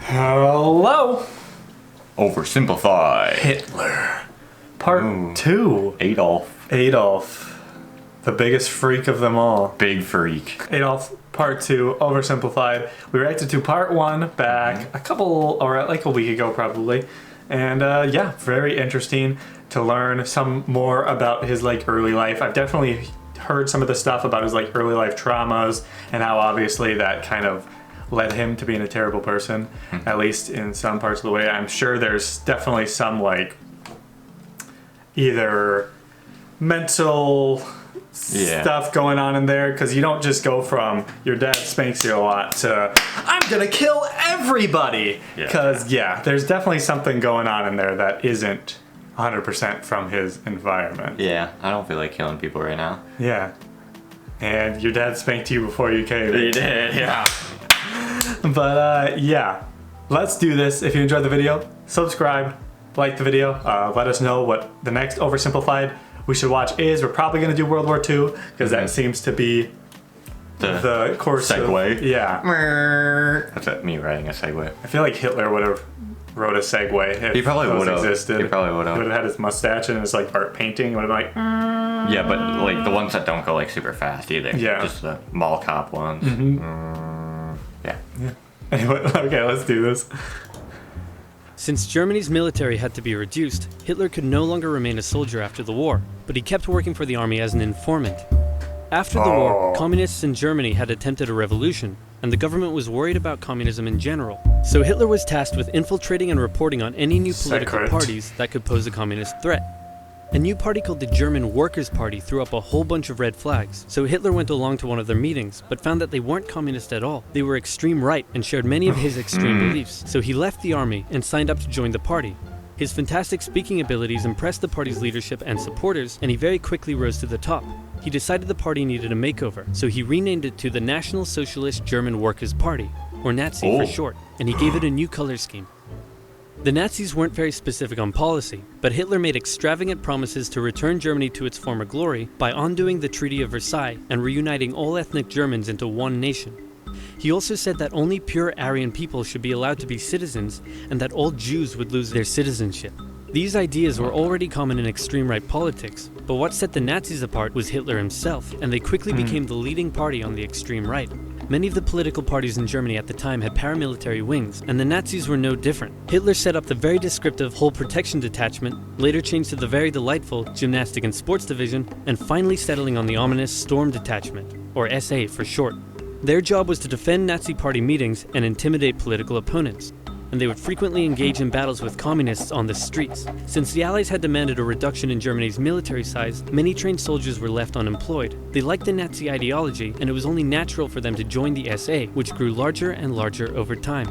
Hello! Oversimplified. Hitler. Part 2. Adolf. The biggest freak of them all. Big freak. Adolf, Part 2, Oversimplified. We reacted to Part 1 back like a week ago probably. And yeah, very interesting to learn some more about his early life. I've definitely heard some of the stuff about his early life traumas and how obviously that kind of led him to being a terrible person, at least in some parts of the way. I'm sure there's definitely some either mental stuff going on in there, because you don't just go from your dad spanks you a lot to I'm gonna kill everybody, because there's definitely something going on in there that isn't 100% from his environment. Yeah, I don't feel like killing people right now. Yeah. And your dad spanked you before you came. He did, yeah. But yeah, let's do this. If you enjoyed the video, subscribe, like the video, let us know what the next Oversimplified we should watch is. We're probably going to do World War II, because that seems to be the course segue. Yeah. That's me writing a segue. I feel like Hitler would have wrote a segue if he probably would have existed. He probably would have. He would have had his mustache and his art painting. Would have been Yeah, but the ones that don't go super fast either. Yeah. Just the mall cop ones. Yeah. Anyway, okay, let's do this. Since Germany's military had to be reduced, Hitler could no longer remain a soldier after the war, but he kept working for the army as an informant. After the war, communists in Germany had attempted a revolution, and the government was worried about communism in general. So Hitler was tasked with infiltrating and reporting on any new political parties that could pose a communist threat. A new party called the German Workers' Party threw up a whole bunch of red flags, so Hitler went along to one of their meetings, but found that they weren't communist at all. They were extreme right and shared many of his extreme beliefs, so he left the army and signed up to join the party. His fantastic speaking abilities impressed the party's leadership and supporters, and he very quickly rose to the top. He decided the party needed a makeover, so he renamed it to the National Socialist German Workers' Party, or Nazi for short, and he gave it a new color scheme. The Nazis weren't very specific on policy, but Hitler made extravagant promises to return Germany to its former glory by undoing the Treaty of Versailles and reuniting all ethnic Germans into one nation. He also said that only pure Aryan people should be allowed to be citizens, and that all Jews would lose their citizenship. These ideas were already common in extreme right politics, but what set the Nazis apart was Hitler himself, and they quickly became the leading party on the extreme right. Many of the political parties in Germany at the time had paramilitary wings, and the Nazis were no different. Hitler set up the very descriptive Whole Protection Detachment, later changed to the very delightful Gymnastic and Sports Division, and finally settling on the ominous Storm Detachment, or SA for short. Their job was to defend Nazi party meetings and intimidate political opponents, and they would frequently engage in battles with communists on the streets. Since the Allies had demanded a reduction in Germany's military size, many trained soldiers were left unemployed. They liked the Nazi ideology, and it was only natural for them to join the SA, which grew larger and larger over time.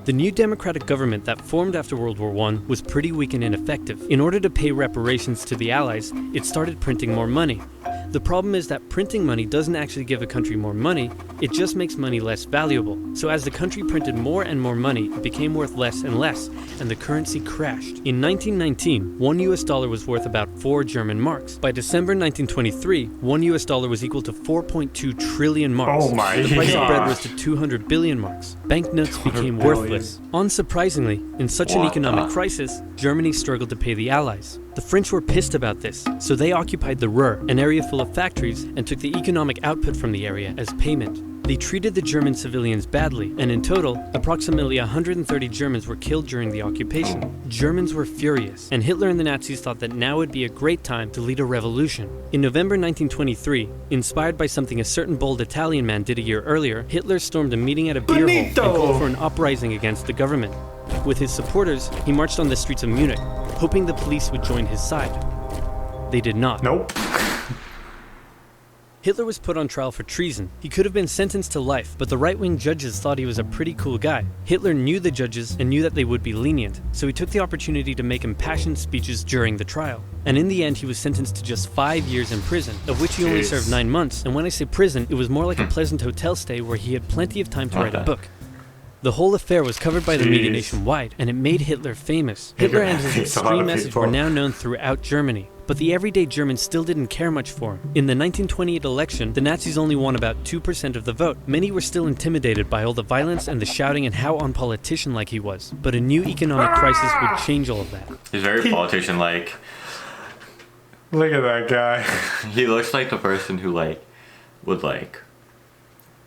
The new democratic government that formed after World War I was pretty weak and ineffective. In order to pay reparations to the Allies, it started printing more money. The problem is that printing money doesn't actually give a country more money, it just makes money less valuable. So as the country printed more and more money, it became worth less and less, and the currency crashed. In 1919, $1 US was worth about 4 German marks. By December 1923, $1 US was equal to 4.2 trillion marks. Oh my The price of bread gosh. rose to 200 billion marks. Banknotes became worthless. Unsurprisingly, in such an economic crisis, Germany struggled to pay the Allies. The French were pissed about this, so they occupied the Ruhr, an area full of factories, and took the economic output from the area as payment. They treated the German civilians badly, and in total, approximately 130 Germans were killed during the occupation. Germans were furious, and Hitler and the Nazis thought that now would be a great time to lead a revolution. In November 1923, inspired by something a certain bold Italian man did a year earlier, Hitler stormed a meeting at a beer hall and called for an uprising against the government. With his supporters, he marched on the streets of Munich, hoping the police would join his side. They did not. Nope. Hitler was put on trial for treason. He could have been sentenced to life, but the right-wing judges thought he was a pretty cool guy. Hitler knew the judges and knew that they would be lenient, so he took the opportunity to make impassioned speeches during the trial. And in the end, he was sentenced to just 5 years in prison, of which he only served 9 months. And when I say prison, it was more like a pleasant hotel stay where he had plenty of time to write a book. The whole affair was covered by the media nationwide, and it made Hitler famous. Hitler and his extreme message were now known throughout Germany. But the everyday Germans still didn't care much for him. In the 1928 election, the Nazis only won about 2% of the vote. Many were still intimidated by all the violence and the shouting and how unpolitician-like he was. But a new economic crisis would change all of that. He's very politician-like. Look at that guy. He looks like the person who would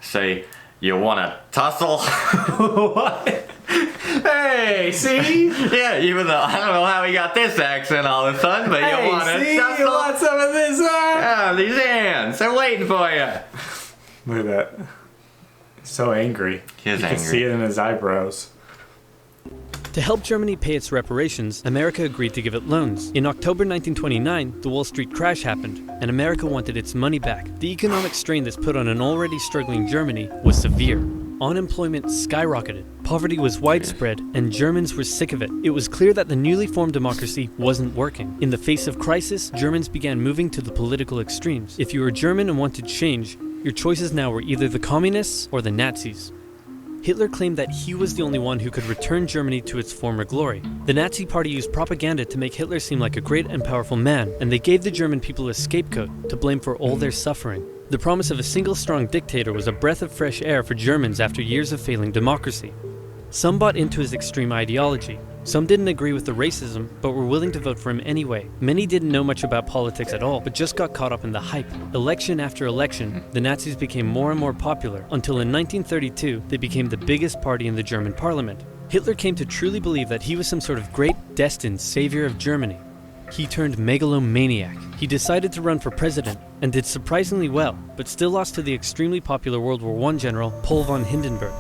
say, "You wanna tussle?" What? Hey, see? Yeah, even though I don't know how he got this accent all of a sudden, but Hey, you wanna see? tussle? You want some of this, huh? Yeah, these hands, they're waiting for you. Look at that. So angry. He is You angry. can see it in his eyebrows. To help Germany pay its reparations, America agreed to give it loans. In October 1929, the Wall Street crash happened, and America wanted its money back. The economic strain this put on an already struggling Germany was severe. Unemployment skyrocketed, poverty was widespread, and Germans were sick of it. It was clear that the newly formed democracy wasn't working. In the face of crisis, Germans began moving to the political extremes. If you were German and wanted change, your choices now were either the communists or the Nazis. Hitler claimed that he was the only one who could return Germany to its former glory. The Nazi Party used propaganda to make Hitler seem like a great and powerful man, and they gave the German people a scapegoat to blame for all their suffering. The promise of a single strong dictator was a breath of fresh air for Germans after years of failing democracy. Some bought into his extreme ideology. Some didn't agree with the racism, but were willing to vote for him anyway. Many didn't know much about politics at all, but just got caught up in the hype. Election after election, the Nazis became more and more popular, until in 1932, they became the biggest party in the German parliament. Hitler came to truly believe that he was some sort of great, destined savior of Germany. He turned megalomaniac. He decided to run for president, and did surprisingly well, but still lost to the extremely popular World War I general, Paul von Hindenburg.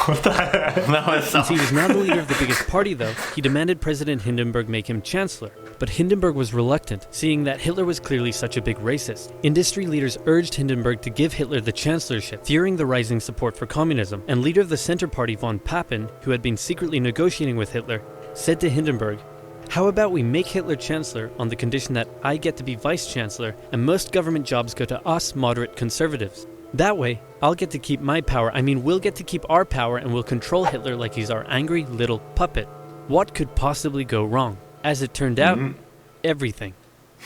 What the heck? That was so Since he was now the leader of the biggest party, though, he demanded President Hindenburg make him chancellor. But Hindenburg was reluctant, seeing that Hitler was clearly such a big racist. Industry leaders urged Hindenburg to give Hitler the chancellorship, fearing the rising support for communism, and leader of the Center Party von Papen, who had been secretly negotiating with Hitler, said to Hindenburg, "How about we make Hitler chancellor on the condition that I get to be vice-chancellor and most government jobs go to us moderate conservatives? That way, I'll get to keep my power, we'll get to keep our power and we'll control Hitler like he's our angry little puppet." What could possibly go wrong? As it turned out, everything.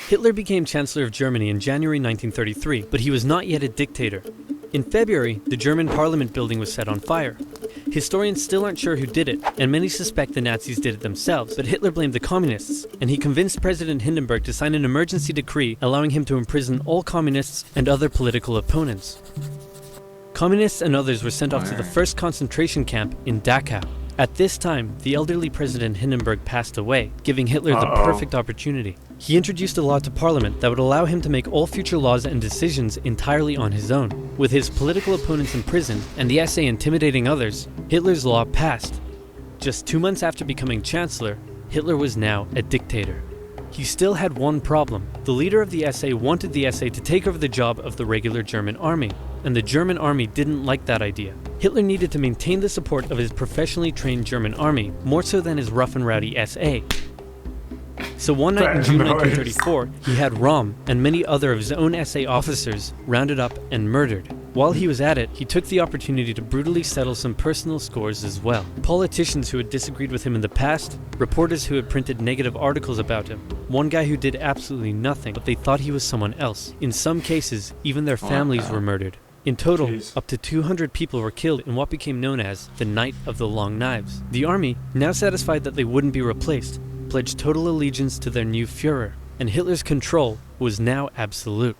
Hitler became Chancellor of Germany in January 1933, but he was not yet a dictator. In February, the German parliament building was set on fire. Historians still aren't sure who did it, and many suspect the Nazis did it themselves, but Hitler blamed the communists, and he convinced President Hindenburg to sign an emergency decree allowing him to imprison all communists and other political opponents. Communists and others were sent off to the first concentration camp in Dachau. At this time, the elderly President Hindenburg passed away, giving Hitler the perfect opportunity. He introduced a law to parliament that would allow him to make all future laws and decisions entirely on his own. With his political opponents in prison and the SA intimidating others, Hitler's law passed. Just 2 months after becoming chancellor, Hitler was now a dictator. He still had one problem. The leader of the SA wanted the SA to take over the job of the regular German army, and the German army didn't like that idea. Hitler needed to maintain the support of his professionally trained German army, more so than his rough and rowdy SA. So one night in June 1934, he had Röhm and many other of his own SA officers rounded up and murdered. While he was at it, he took the opportunity to brutally settle some personal scores as well. Politicians who had disagreed with him in the past, reporters who had printed negative articles about him, one guy who did absolutely nothing, but they thought he was someone else. In some cases, even their families were murdered. In total, up to 200 people were killed in what became known as the Night of the Long Knives. The army, now satisfied that they wouldn't be replaced, pledged total allegiance to their new Führer, and Hitler's control was now absolute.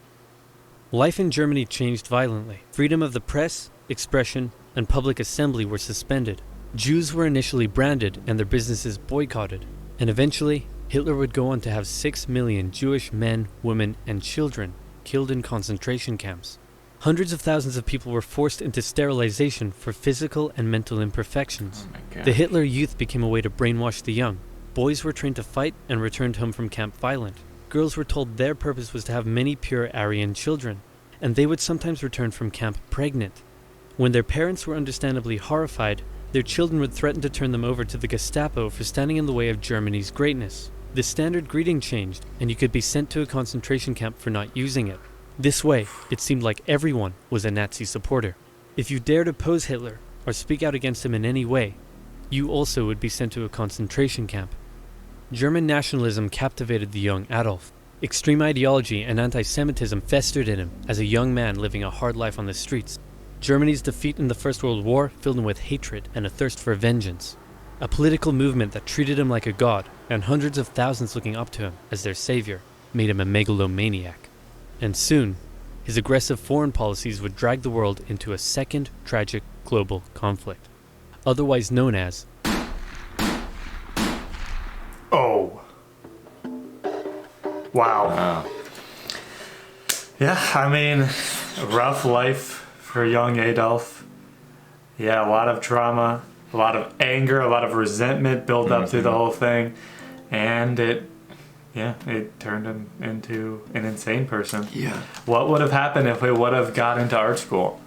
Life in Germany changed violently. Freedom of the press, expression, and public assembly were suspended. Jews were initially branded and their businesses boycotted. And eventually, Hitler would go on to have 6 million Jewish men, women, and children killed in concentration camps. Hundreds of thousands of people were forced into sterilization for physical and mental imperfections. The Hitler Youth became a way to brainwash the young. Boys were trained to fight and returned home from camp violent. Girls were told their purpose was to have many pure Aryan children, and they would sometimes return from camp pregnant. When their parents were understandably horrified, their children would threaten to turn them over to the Gestapo for standing in the way of Germany's greatness. The standard greeting changed, and you could be sent to a concentration camp for not using it. This way, it seemed like everyone was a Nazi supporter. If you dared oppose Hitler or speak out against him in any way, you also would be sent to a concentration camp. German nationalism captivated the young Adolf. Extreme ideology and anti-Semitism festered in him as a young man living a hard life on the streets. Germany's defeat in the First World War filled him with hatred and a thirst for vengeance. A political movement that treated him like a god, and hundreds of thousands looking up to him as their savior, made him a megalomaniac. And soon, his aggressive foreign policies would drag the world into a second tragic global conflict, otherwise known as... Oh. Wow. Wow. Yeah, I mean, rough life for young Adolf. Yeah, a lot of trauma, a lot of anger, a lot of resentment built up through the whole thing. And it turned him into an insane person. Yeah. What would have happened if he would have got into art school?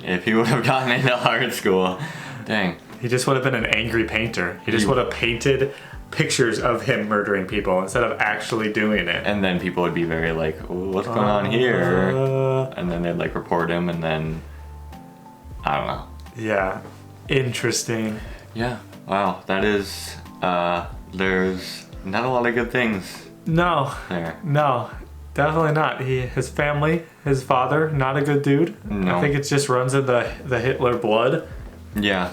If he would have gotten into art school, dang. He just would have been an angry painter. He just would have painted pictures of him murdering people instead of actually doing it. And then people would be very like, "Ooh, what's going on here?" And then they'd like report him, and then I don't know. Yeah, interesting. Yeah. Wow. That is. There's not a lot of good things No, there. no, definitely not. His family, his father, not a good dude. No. I think it just runs in the Hitler blood. Yeah.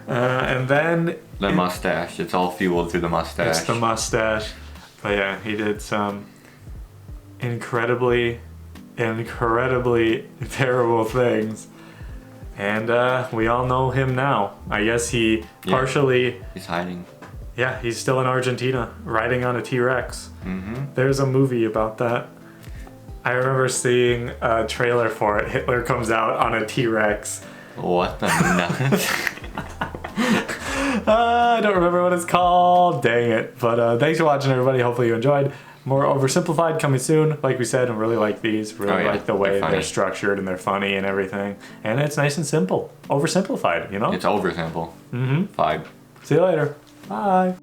And then The mustache. It's all fueled through the mustache. it's the mustache. But yeah, he did some incredibly terrible things. And we all know him now. I guess he partially... He's hiding. Yeah, he's still in Argentina, riding on a T-Rex. Mm-hmm. There's a movie about that. I remember seeing a trailer for it. Hitler comes out on a T-Rex. What the nuts? I don't remember what it's called. Dang it. But thanks for watching, everybody. Hopefully you enjoyed. More Oversimplified coming soon. Like we said, I really like these. Really like the way they're structured and they're funny and everything. And it's nice and simple. Oversimplified, you know? It's over simple. Mm-hmm. 5. See you later. Bye.